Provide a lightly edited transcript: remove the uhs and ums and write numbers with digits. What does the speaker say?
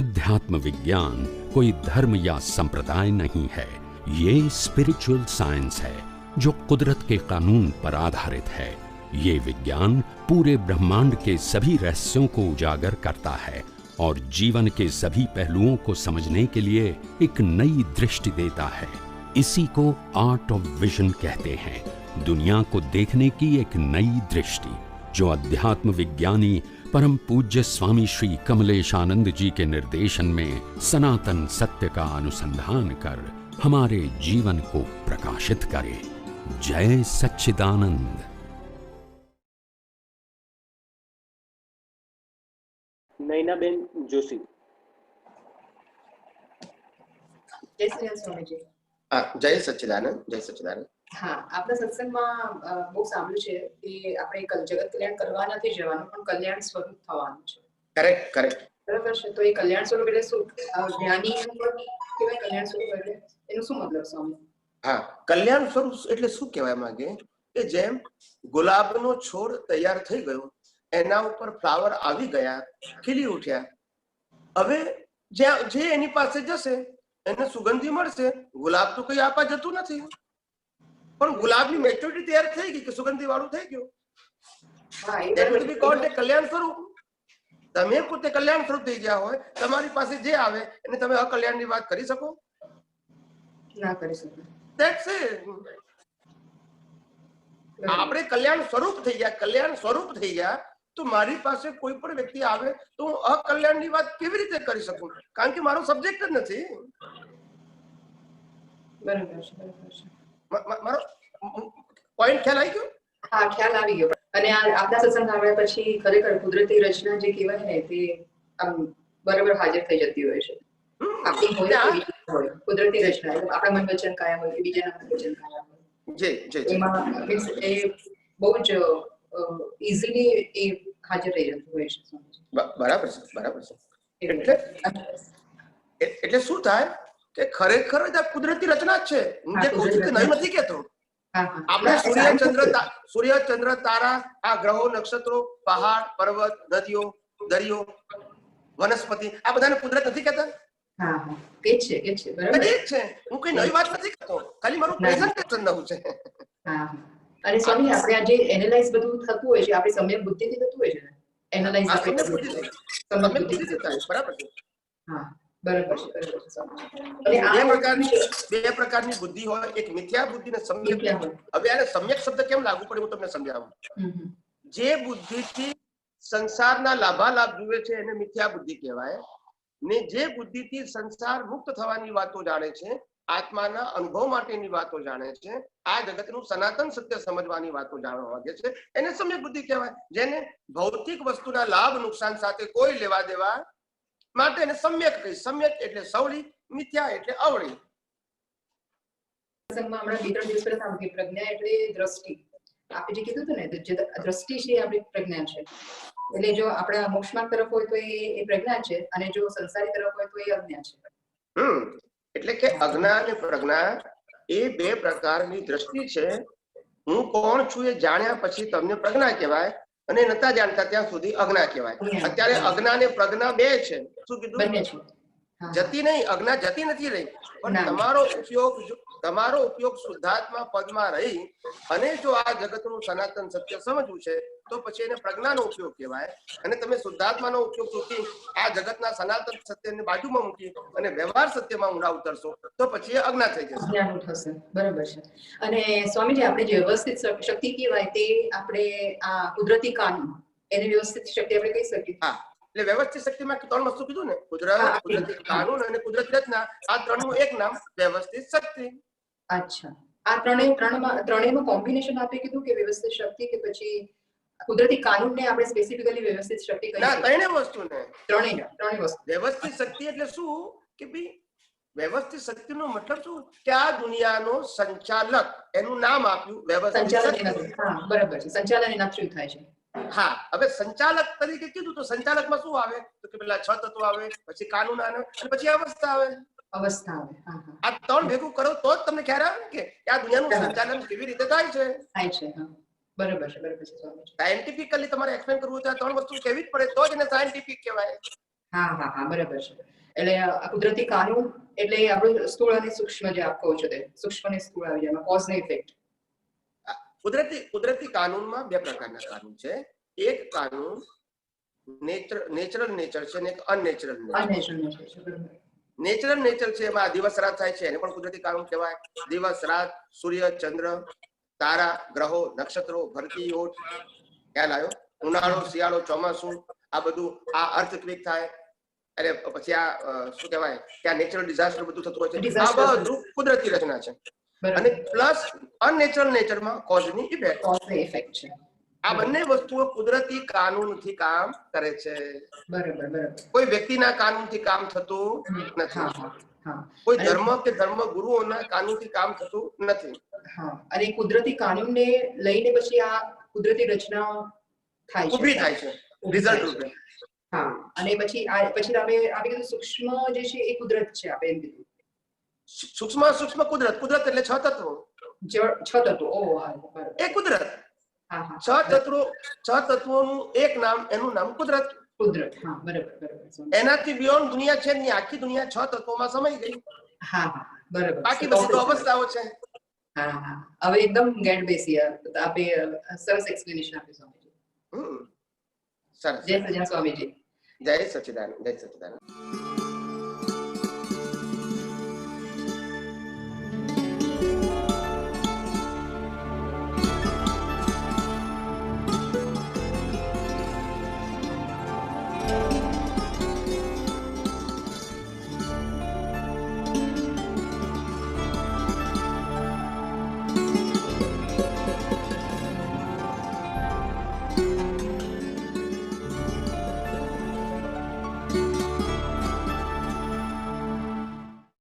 अध्यात्म विज्ञान कोई धर्म या संप्रदाय नहीं है, ये स्पिरिचुअल साइंस है जो कुदरत के कानून पर आधारित है। ये विज्ञान पूरे ब्रह्मांड के सभी रहस्यों को उजागर करता है और जीवन के सभी पहलुओं को समझने के लिए एक नई दृष्टि देता है। इसी को आर्ट ऑफ विजन कहते हैं, दुनिया को देखने की एक नई दृष्टि, जो अध्यात्म विज्ञानी परम पूज्य स्वामी श्री कमलेशानंद जी के निर्देशन में सनातन सत्य का अनुसंधान कर हमारे जीवन को प्रकाशित करे। जय सच्चिदानंद। नैनाबेन जोशी। જય શ્રી રામ સ્વામીજી। જય સચ્ચિદાનંદ, જય સચ્ચિદાનંદ। હા, આપણા સત્સંગમાં બહુ સાંભળ્યું છે કે આપણે જગત કલ્યાણ કરવા નથી જવાનું, પણ કલ્યાણ સ્વરૂપ થવાનું છે। કરેક્ટ, કરેક્ટ, બરાબર છે। તો એ કલ્યાણ સ્વરૂપ એટલે શું? જ્ઞાની કેવાય કલ્યાણ સ્વરૂપ એટલે એનું શું મતલબ સ્વામી? હા, કલ્યાણ સ્વરૂપ એટલે શું કહેવાય માંગે કે જેમ ગુલાબનો છોડ તૈયાર થઈ ગયો, એના ઉપર ફ્લાવર આવી ગયા, ખીલી ઉઠ્યા, હવે જે એની પાસે જશે એને સુગંધી મળશે। ગુલાબ તો કઈ આપા જતું નથી, પણ ગુલાબની મેચ્યોરિટી તૈયાર થઈ ગઈ કે સુગંધી વાળું થઈ ગયું। કલ્યાણ સ્વરૂપ તમે પોતે કલ્યાણ સ્વરૂપ થઈ ગયા હોય, તમારી પાસે જે આવે એને તમે અકલ્યાણની વાત કરી શકો? ના કરી શકો। That's it. આપણે કલ્યાણ સ્વરૂપ થઈ ગયા, કલ્યાણ સ્વરૂપ થઈ ગયા તો મારી પાસે કોઈ પણ વ્યક્તિ આવે તો હું અકલ્યાણની વાત કેવી રીતે કરી શકું? કારણ કે મારો સબ્જેક્ટ જ નથી। બરાબર છે, બરાબર છે। મારો પોઈન્ટ ખ્યાલ આવી ગયો? હા, ખ્યાલ આવી ગયો। અને આપણા સત્સંગ આવ્યા પછી ખરેખર કુદરતી રચના જે કહેવાય ને તે આમ બરાબર હાજર થઈ જતી હોય છે। આપણી હોય કુદરતી રચના, આપણા મન વચન કાયા હોય, બીજાના મન વચન કાયા હોય, જી જી, એમાં એ બહુ જ ઇઝીલી એ હાજર રહી જતું હોય છે। બરાબર છે, બરાબર છે। એટલે શું થાય કે ખરેખર જ આ કુદરતી રચના જ છે। હું જે કહું છું તે નહીં નથી કહેતો। આપણે સૂર્ય ચંદ્ર તારા, આ ગ્રહો નક્ષત્રો, પહાડ પર્વત, નદીઓ દરિયો વનસ્પતિ, આ બધાને કુદરત નથી કહેતા? હું કઈ નવી વાત નથી કરતો, ખાલી મારું પ્રેઝન્ટેશન નવું છે। અને સ્વામી આપણે આ જે એનાલાઇઝ બધું થતું હોય છે, આપણી સમ્યક બુદ્ધિથી થતું હોય છે ને, એનાલાઇઝ બરાબર છે। હા, બરાબર છે, બરાબર છે। બે પ્રકારની બુદ્ધિ હોય, એક મિથ્યા બુદ્ધિ ને સમ્યક। હવે આને સમ્યક શબ્દ કેમ લાગુ પડે હું તમને સમજાવું। જે બુદ્ધિથી સંસારના લાભાલાભ જુએ છે એને મિથ્યા બુદ્ધિ કહેવાય, ને જે બુદ્ધિથી સંસાર મુક્ત થવાની વાતો જાણે છે, આત્માના અનુભવ માટેની વાતો જાણે છે, આ જગતનું સનાતન સત્ય સમજવાની વાતો જાણવા માંગે છે, એને સમ્યક બુદ્ધિ કહેવાય। જેને ભૌતિક વસ્તુના લાભ નુકસાન સાથે કોઈ લેવા દેવા માટે એને સમ્યક કહી। સમ્યક એટલે સવળી, મિથ્યા એટલે અવળી। હમણાં 2-3 દિવસ પહેલા સાંભળ્યું કે પ્રજ્ઞા એટલે દ્રષ્ટિ। આપણે જે કીધું હતું ને, જે દ્રષ્ટિ છે આપણી પ્રજ્ઞા છે। એટલે જો આપણા મોક્ષમાર્ગ તરફ હોય તો એ પ્રજ્ઞા છે, અને જો સંસારી તરફ હોય તો એ અજ્ઞા છે। એટલે કે અજ્ઞા અને પ્રજ્ઞા એ બે પ્રકારની દ્રષ્ટિ છે। હું કોણ છું એ જાણ્યા પછી તમને પ્રજ્ઞા કહેવાય, અને નતા જાણતા ત્યાં સુધી અજ્ઞા કહેવાય। અત્યારે અજ્ઞા અને પ્રજ્ઞા બે છે। શું કીધું? જતી નહીં, અજ્ઞા જતી નથી રહી, પણ તમારો ઉપયોગ શુદ્ધાત્મા પદમાં રહી અને જો આ જગતનું સનાતન સત્ય સમજવું છે તો પછી એને પ્રજ્ઞાનો ઉપયોગ કહેવાય। અને તમે શુદ્ધાત્માનો ઉપયોગ ચૂકી આ જગતના સનાતન સત્યને બાજુમાં મૂકી અને વ્યવહાર સત્યમાં ઊંડા ઉતરશો તો પછી એ અજ્ઞા થઈ જશે। બરાબર છે। અને સ્વામીજી, આપણે જે વ્યવસ્થિત શક્તિ કહેવાય તે આપણે આ કુદરતી કાનૂન, એને વ્યવસ્થિત શક્તિ આપણે કહી શકીએ। હા, એટલે વ્યવસ્થિત શક્તિમાં 3 વસ્તુ કીધું ને, કુદરત, કુદરતી કાનૂન અને કુદરતી રચના। આ ત્રણનું એક નામ વ્યવસ્થિત શક્તિ। અચ્છા, આ ત્રણેયનું કોમ્બિનેશન આપે કીધું કે વ્યવસ્થિત શક્તિ, કે પછી કુદરતી કાનૂનને આપણે સ્પેસિફિકલી વ્યવસ્થિત શક્તિ કહી શકીએ? ત્રણેય વસ્તુને, ત્રણેય વસ્તુ। વ્યવસ્થિત શક્તિ એટલે શું કે ભાઈ વ્યવસ્થિત શક્તિનો મતલબ શું કે આ દુનિયાનો સંચાલક, એનું નામ આપ્યું વ્યવસ્થિત શક્તિ। હા, બરાબર છે, સંચાલન એનાથી થાય છે। હા, હવે સંચાલક તરીકે કીધું તો સંચાલકમાં શું આવે તો કે પેલા 6 તત્વો આવે, પછી કાનૂન આવે, અને પછી અવસ્થા આવે। આ 3 ભેગું કરો તો જ તમને ખ્યાલ આવે કે આ દુનિયાનું સંચાલન કેવી રીતે થાય છે। બરાબર છે, બરાબર છે સ્વામી। સાયન્ટિફિકલી તમારે એક્સપ્લેન કરવું હોય તો આ 3 વસ્તુ કેવી જ પડે તો જ એને સાયન્ટિફિક કહેવાય। હા હા હા બરાબર છે. એટલે આ કુદરતી કાનૂન એટલે આપણું સ્થૂળ અને સૂક્ષ્મ જે આપ કહો છો તે સૂક્ષ્મ અને સ્થૂળ આવી જાય કોઝ ને ઇફેક્ટ. કુદરતી કાનૂનમાં બે પ્રકારના કાનૂન છે. એક કાનૂન નેચરલ નેચર છે અને એક અનનેચરલ નેચર. નેચરલ નેચર છે એમાં દિવસ રાત થાય છે એને પણ કુદરતી કાનૂન કહેવાય. દિવસ રાત, સૂર્ય, ચંદ્ર, તારા, ગ્રહો, નક્ષત્રો, ભરતી ઓટ, ખ્યાલ આવ્યો? ઉનાળો, શિયાળો, ચોમાસું, આ બધું, આ અર્થક્વેક થાય અને પછી આ શું કહેવાય કે આ નેચરલ ડિઝાસ્ટર બધું થતું હોય છે. આ બધું કુદરતી રચના છે. અને પ્લસ અનનેચરલ નેચરમાં કોઝની ઇફેક્ટ છે. આ બંને વસ્તુઓ કુદરતી કાનૂનથી કામ કરે છે. બરાબર. કોઈ વ્યક્તિના કાનૂનથી કામ થતું નથી. કોઈ ધર્મ કે ધર્મ ગુરુઓના કાનૂનથી કામ થતું નથી. અને કુદરતી કાનૂનને લઈને પછી આ કુદરતી રચના થાય છે, ઊભી થાય છે રિઝલ્ટ રૂપે. હા, અને પછી આપણે કીધું સૂક્ષ્મ જે છે એ કુદરત છે. આપણે એમ કીધું સૂક્ષ્મ કુદરત. કુદરત એટલે 6 તત્વો. 6 તત્વો. એ કુદરત. 6 તત્વોનું એક નામ, એનું નામ કુદરત. હા બરાબર. એનાથી બિયોન્ડ દુનિયા છે નહીં. આખી દુનિયા 6 તત્વોમાં સમાઈ ગઈ. હા બરાબર. બાકી બધી તો અવસ્થાઓ છે. હા હવે એકદમ ગેટ બેસી આપે સરસ એક્સપ્લેનેશન આપ્યું સ્વામીજી. સરસ. જય સચિદાનંદ સ્વામીજી. જય સચિદાનંદ.